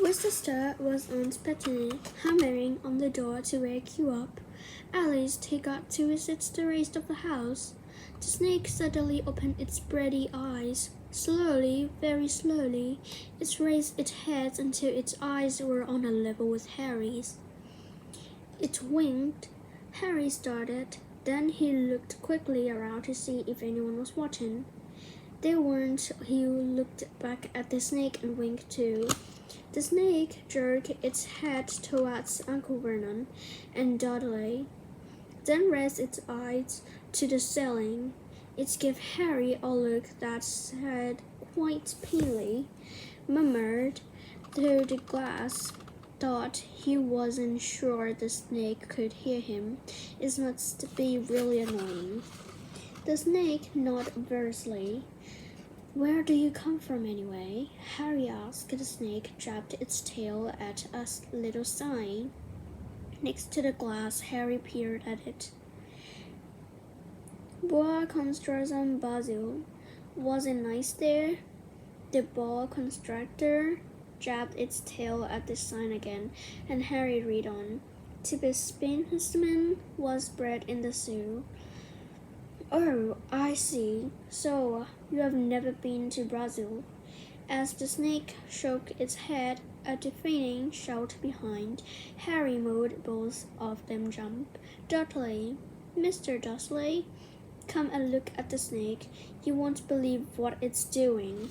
With sister was Aunt Bethany hammering on the door to wake you up. At least he got to visit the rest of the house. The snake suddenly opened its bready eyes. Slowly, very slowly, it raised its head until its eyes were on a level with Harry's. It winked. Harry started. Then he looked quickly around to see if anyone was watching. They weren't. He looked back at the snake and winked too. The snake jerked its head towards Uncle Vernon and Dudley, then raised its eyes to the ceiling. It gave Harry a look that said quite plainly, murmured through the glass, thought he wasn't sure the snake could hear him. It must be really annoying. The snake nodded vigorously. Where do you come from anyway? Harry asked. The snake jabbed its tail at a little sign. Next to the glass, Harry peered at it. Boa constrictor Basil. Was it nice there? The boa constrictor jabbed its tail at the sign again, and Harry read on. To be specimen was bred in the zoo. Oh, I see. So, you have never been to Brazil. As the snake shook its head, a deafening shout behind. Harry made both of them jump. Dudley, Mr. Dudley, come and look at the snake. You won't believe what it's doing.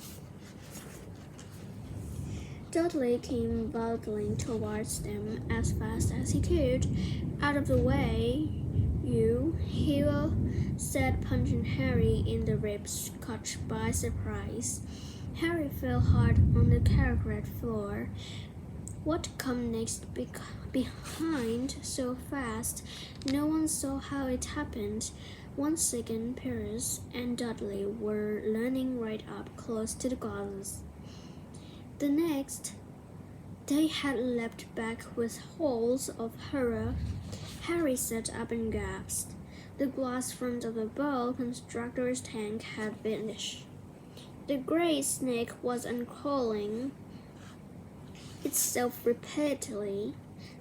Dudley came waddling towards them as fast as he could. Out of the way, you, Hero, said, punching Harry in the ribs, caught by surprise. Harry fell hard on the carpet floor. What came next behind so fast? No one saw how it happened. 1 second, Pierce and Dudley were leaning right up close to the glasses. The next, they had leapt back with howls of horror. Harry sat up and gasped. The glass front of the boa constrictor's tank had vanished. The great snake was uncurling itself repeatedly,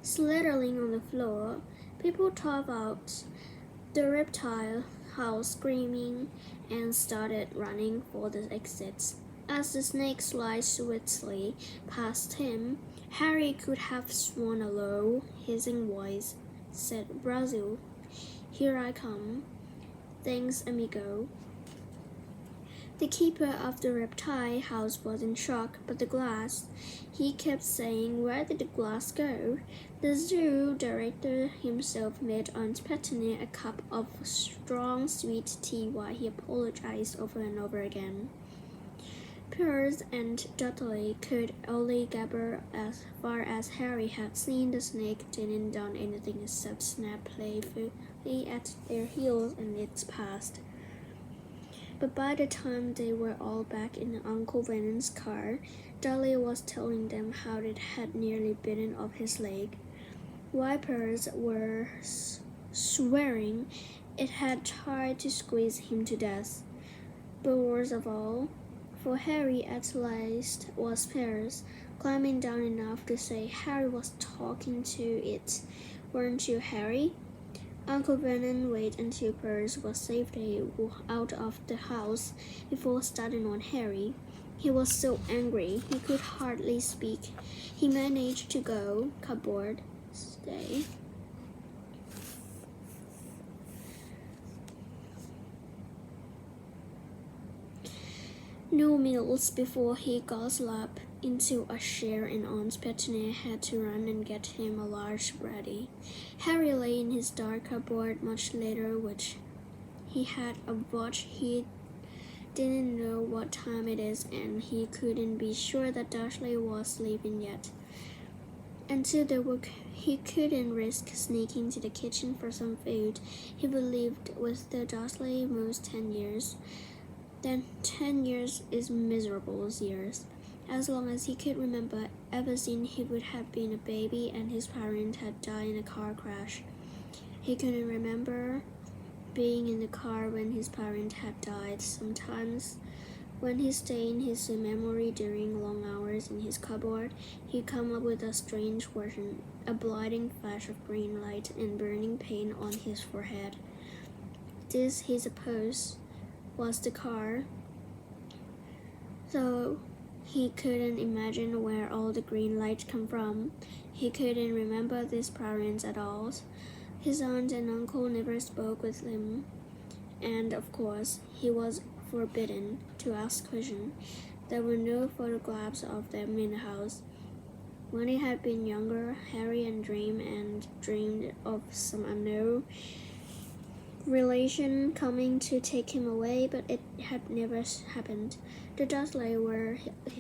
slithering on the floor. People tore out the reptile house screaming and started running for the exits. As the snake slid swiftly past him, Harry could have sworn a low, hissing voice said, Brazil, here I come. Thanks, amigo. The keeper of the reptile house was in shock, but the glass. He kept saying, where did the glass go? The zoo director himself made Aunt Bethany a cup of strong sweet tea while he apologized over and over again. Pierce and Dudley could only gabber as far as Harry had seen. The snake didn't do anything except snap playfully at their heels and its past. But by the time they were all back in Uncle Vernon's car, Dudley was telling them how it had nearly bitten off his leg. Vipers were swearing it had tried to squeeze him to death. But worst of all, for Harry at last was Pierce, climbing down enough to say Harry was talking to it. Weren't you, Harry? Uncle Vernon waited until Pierce was safely out of the house before starting on Harry. He was so angry he could hardly speak. He managed to go, cupboard, stay. No meals before he got up into a chair and Aunt Bethany had to run and get him a large brandy. Harry lay in his dark cupboard much later, which he had a watch. He didn't know what time it is, and he couldn't be sure that Dudley was sleeping yet. Until he couldn't risk sneaking to the kitchen for some food. He believed with the Dudley most 10 years. Then 10 years is miserable years. As long as he could remember, ever since he would have been a baby and his parents had died in a car crash. He couldn't remember being in the car when his parents had died. Sometimes When he stayed in his memory during long hours in his cupboard, he'd come up with a strange version, a blinding flash of green light and burning pain on his forehead. This, he supposed, was the car, though he couldn't imagine where all the green light come from. He couldn't remember his parents at all. His aunt and uncle never spoke with him, and of course, he was forbidden to ask questions. There were no photographs of them in the house. When he had been younger, Harry had dreamed of some unknown relation coming to take him away, but it had never happened. The Dursleys were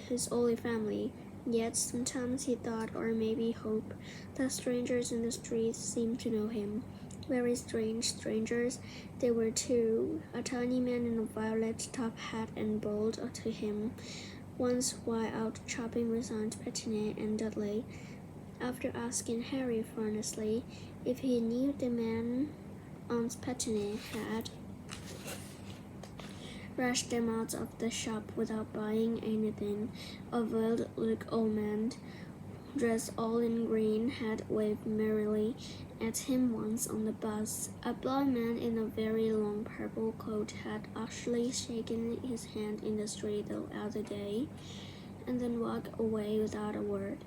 his only family, yet sometimes he thought, or maybe hoped, that strangers in the streets seemed to know him. Very strange strangers they were too. A tiny man in a violet top hat and bowed to him once while out shopping with Aunt Petunia and Dudley. After asking Harry earnestly if he knew the man Aunt Petunia had rushed them out of the shop without buying anything, a veiled old man, dressed all in green, had waved merrily at him once on the bus. A blond man in a very long purple coat had actually shaken his hand in the street the other day, and then walked away without a word.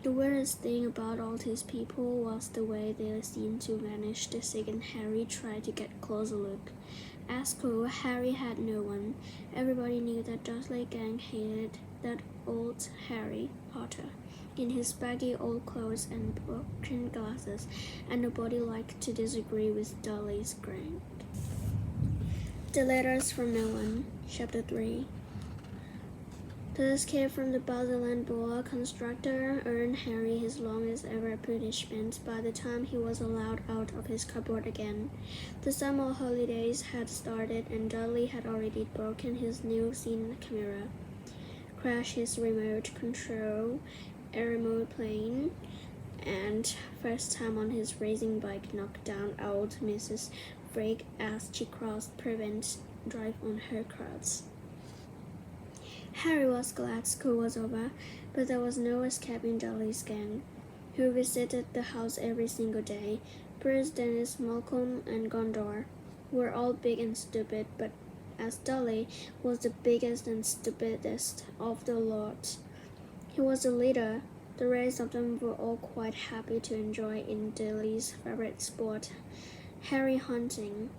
The weirdest thing about all these people was the way they seemed to vanish the second Harry tried to get a closer look. At school, Harry had no one. Everybody knew that Dursley gang hated that old Harry Potter in his baggy old clothes and broken glasses, and nobody liked to disagree with Dudley's grand. The Letters from No One, Chapter 3. The escape from the Basildon boa constructor earned Harry his longest ever punishment by the time he was allowed out of his cupboard again. The summer holidays had started, and Dudley had already broken his new scene camera, crashed his remote control aeroplane, and first time on his racing bike knocked down old Mrs. Frigg as she crossed Prevent Drive on her crutches. Harry was glad school was over, but there was no escaping Dudley's gang, who visited the house every single day. Bruce, Dennis, Malcolm, and Gondor were all big and stupid, but as Dudley was the biggest and stupidest of the lot, he was the leader. The rest of them were all quite happy to enjoy in Dudley's favorite sport, Harry hunting.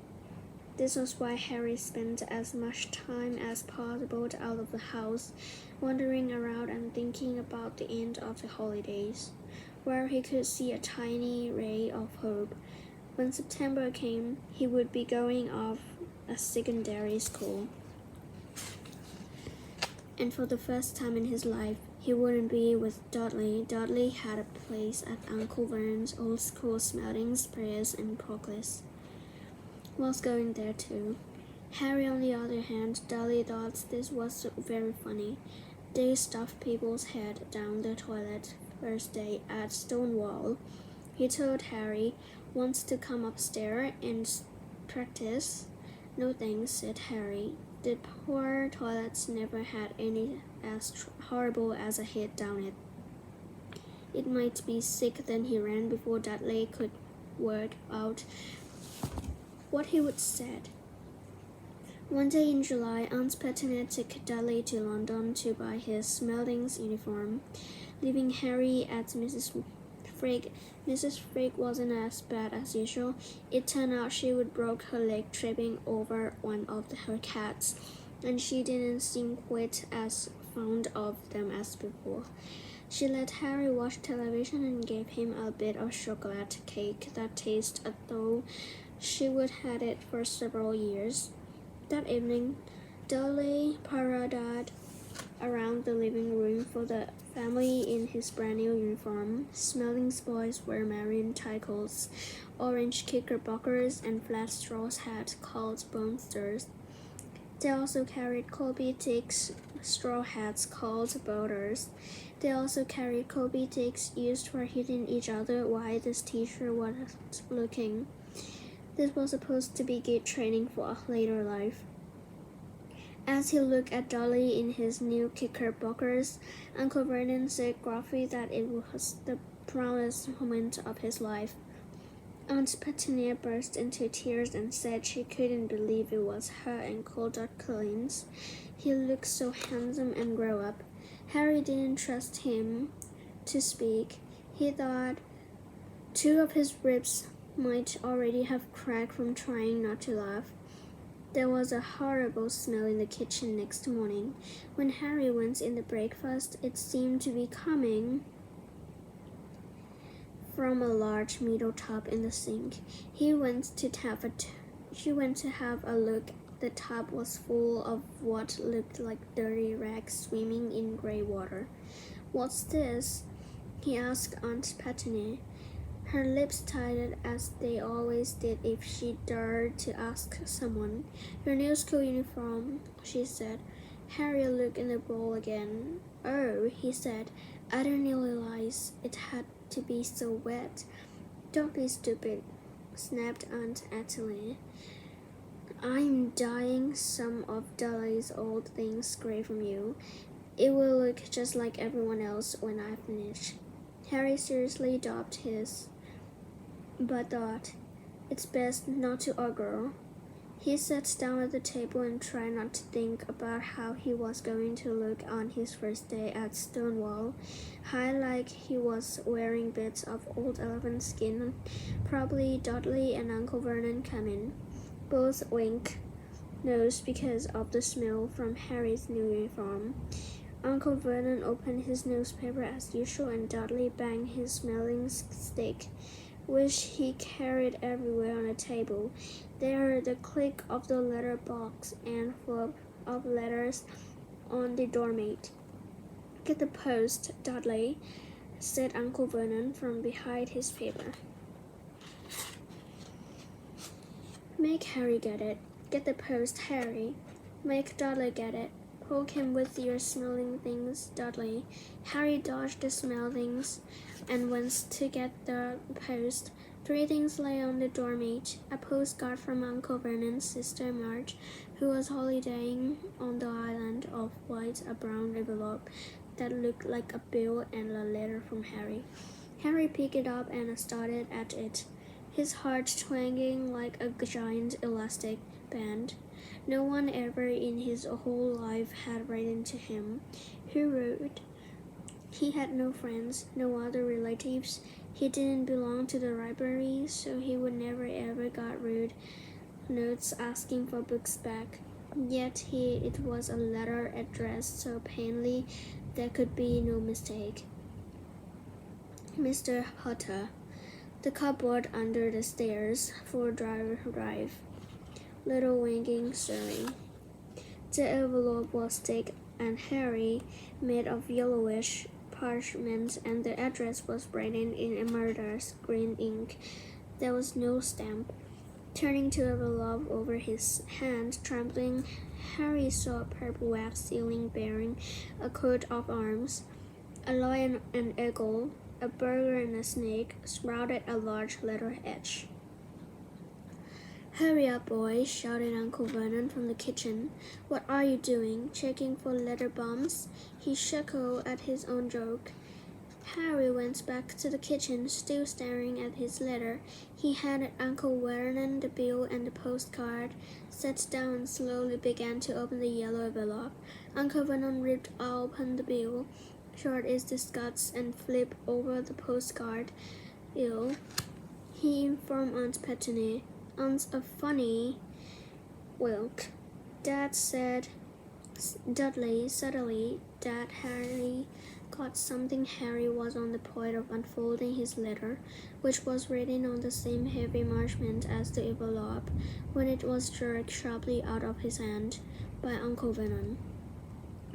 This was why Harry spent as much time as possible out of the house, wandering around and thinking about the end of the holidays, where he could see a tiny ray of hope. When September came, he would be going off a secondary school. And for the first time in his life, he wouldn't be with Dudley. Dudley had a place at Uncle Vern's old school smelling sprays and chocolates. Was going there too. Harry, on the other hand, Dudley thought this was very funny. They stuffed people's head down the toilet first day at Stonewall. He told Harry wants to come upstairs and practice. No thanks, said Harry. The poor toilets never had any as horrible as a head down it. It might be sick. Then he ran before Dudley could work out what he would said. One day in July, Aunt Petunia took Dudley to London to buy his Smelding's uniform, leaving Harry at Mrs. Frigg. Mrs. Frigg wasn't as bad as usual. It turned out she would broke her leg tripping over one of her cats, and she didn't seem quite as fond of them as before. She let Harry watch television and gave him a bit of chocolate cake that tasted as though she would had it for several years. That evening, Dudley paraded around the living room for the family in his brand new uniform. Smelding's boys wore maroon tie-coats, orange knickerbockers, and flat straw hats called bonesters. They also carried Kobe Dick's straw hats called boulders. They also carried Kobe Dicks used for hitting each other while this teacher was looking. This was supposed to be good training for later life. As he looked at Dudley in his new knickerbockers, Uncle Vernon said gruffly that it was the proudest moment of his life. Aunt Petunia burst into tears and said she couldn't believe it was her Uncle Dot Collins. He looked so handsome and grown up. Harry didn't trust him to speak. He thought 2 of his ribs might already have cracked from trying not to laugh. There was a horrible smell in the kitchen next morning. When Harry went in to breakfast, it seemed to be coming from a large metal tub in the sink. He went to have a look. The tub was full of what looked like dirty rags swimming in grey water. "What's this?" he asked Aunt Petunia. Her lips tightened as they always did if she dared to ask someone. "Your new school uniform," she said. Harry looked in the bowl again. "Oh," he said, "I didn't realize it had to be so wet." "Don't be stupid," snapped Aunt Petunia. "I'm dyeing some of Dudley's old things grey from you. It will look just like everyone else when I finish." Harry seriously doffed his, but thought, "It's best not to argue." He sat down at the table and tried not to think about how he was going to look on his first day at Stonewall High, like he was wearing bits of old elephant skin. Probably Dudley and Uncle Vernon come in. Both winked nose because of the smell from Harry's new uniform. Uncle Vernon opened his newspaper as usual, and Dudley banged his smelling stick, which he carried everywhere on the table. They heard the click of the letter box and flop of letters on the doormat. "Get the post, Dudley," said Uncle Vernon from behind his paper. "Make Harry get it. Get the post, Harry. Make Dudley get it. Poke him with your smelling things, Dudley." Harry dodged the smell things and went to get the post. 3 things lay on the doormat: a postcard from Uncle Vernon's sister Marge, who was holidaying on the island of Wight, a brown envelope that looked like a bill, and a letter from Harry. Harry picked it up and started at it, his heart twanging like a giant elastic band. No one ever in his whole life had written to him. He wrote. He had no friends, no other relatives. He didn't belong to the library, so he would never ever got rude notes asking for books back. Yet it was a letter addressed so plainly there could be no mistake. "Mr. Potter, the cupboard under the stairs, for drive. Little Winging Surrey." The envelope was thick and hairy, made of yellowish parchment, and the address was written in a murderous green ink. There was no stamp. Turning to the envelope over his hand, trembling, Harry saw a purple wax ceiling bearing a coat of arms. A lion and eagle, a burglar and a snake, sprouted a large letter H. "Hurry up, boy," shouted Uncle Vernon from the kitchen. "What are you doing? Checking for letter bombs?" He chuckled at his own joke. Harry went back to the kitchen, still staring at his letter. He handed Uncle Vernon the bill and the postcard, sat down and slowly began to open the yellow envelope. Uncle Vernon ripped open the bill, shot its disgusts, and flipped over the postcard. He informed Aunt Petunia. "Aunt's a funny whelk," Dad said. Dudley suddenly that Harry got something. Harry was on the point of unfolding his letter, which was written on the same heavy parchment as the envelope, when it was jerked sharply out of his hand by Uncle Vernon.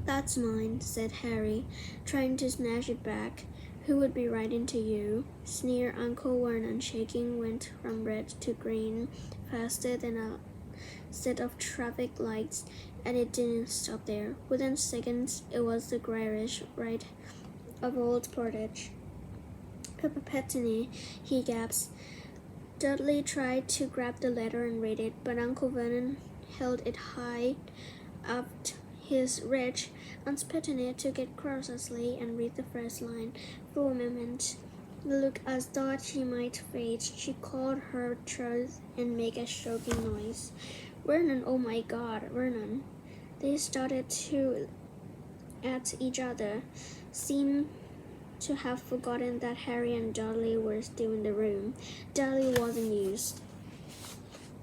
"That's mine," said Harry, trying to snatch it back. "Who would be writing to you?" sneered Uncle Vernon. Shaking went from red to green faster than a set of traffic lights, and it didn't stop there. Within seconds, it was the grayish red of old portage. "Papa Petunia," he gasped. Dudley tried to grab the letter and read it, but Uncle Vernon held it high upped his rich, unspitting took it cautiously and read the first line. For a moment, the look as though she might faint. She caught her throat and made a choking noise. Vernon, oh my God, Vernon. They started to at each other, seemed to have forgotten that Harry and Dudley were still in the room. Dudley wasn't used.